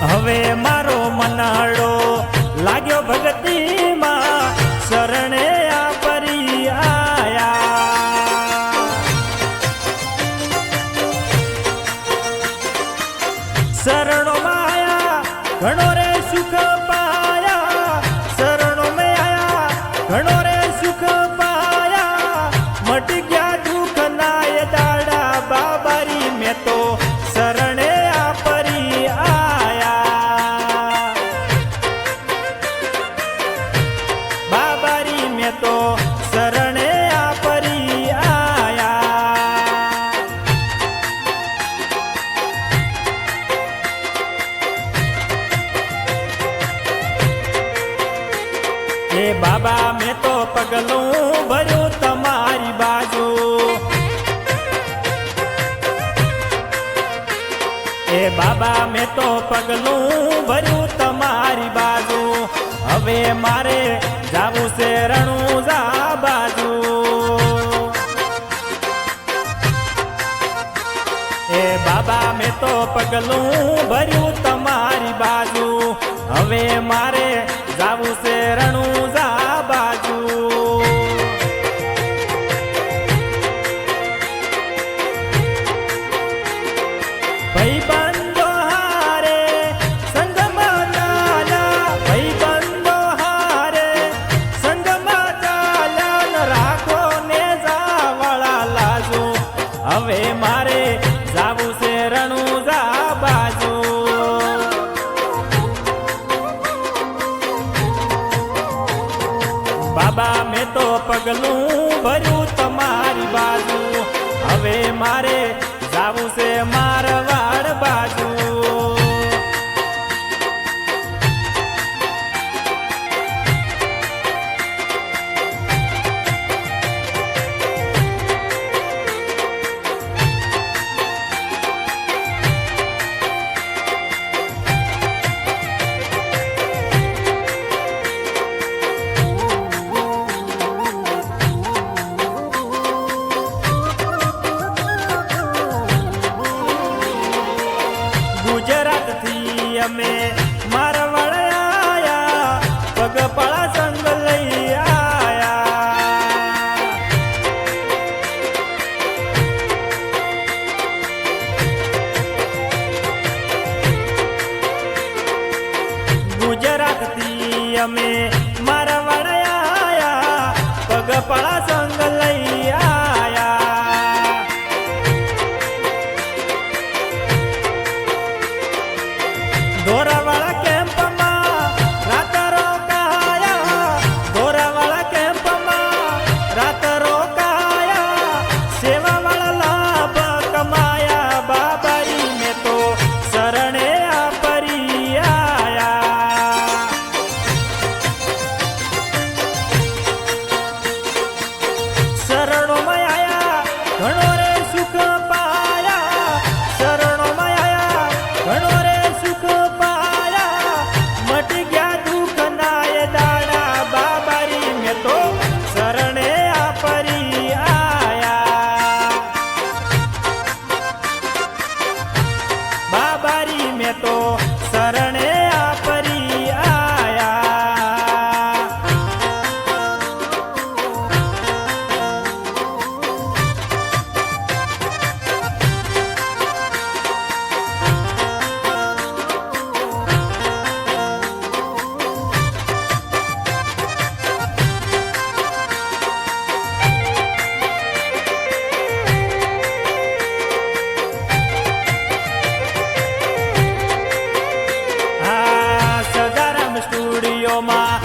હવે મારો મનાડો લાગ્યો ભગતીમાં શરણે આ પરી આયા શરણો માયા ઘણો રે સુખ પાયા શરણો મેં આયા ઘણો રે સુખ પાયા મટી ગયા દુઃખ નાય દાડા બાબારી મેં તો શરણે આ પરી આયા બાબારી મેં તો શરણે આ પરી આયા એ બાબા મેં તો પગલું ભર્યું તમારી બાજુ એ બાબા મેં તો પગલું ભર્યું તમારી બાજુ હવે મારે જાવું છે રણુજા બાજુ એ બાબા મેં તો પગલું ભર્યું તમારી બાજુ હવે મારે જાવું છે રણુજા બાજુ ભાઈબંધો હારે સંગમાં ચાલ્યા ભાઈબંધો હારે સંગમાં ચાલ્યા ન રાખો ને જાવળા લાજુ હવે મારે જાવું છે રણુજા બાજુ બાબા મેં તો પગલું ભર્યું તમારી બાજુ હવે મારે જાવું છે મારવાડ બાજુ ગુજરાતથી અમે મારવાડ આયા પગપાળા સંગ લઈ આયા ગુજરાતથી અમે મારવાડ આયા પગપાળા સંગ લઈ આયા ધોરાવાળા કેમ્પમાં રાત રોકાયા ધોરાવાળા કેમ્પમાં રાત રોકાયા સેવાવાળા લાભ કમાયા બાબારી મેં તો શરણે આ પરી આયા શરણોમાં આયા ઘણો રે સુખ પાયા શરણોમાં આયા ઘણો રે સુખ પાયા મટી ગયા દુઃખ નાય દાડા બાબારી મેં તો શરણે આ પરી આયા બાબારી મેં તો શરણે આ પરી આયા આ સદારામ સ્ટુડિયોમાં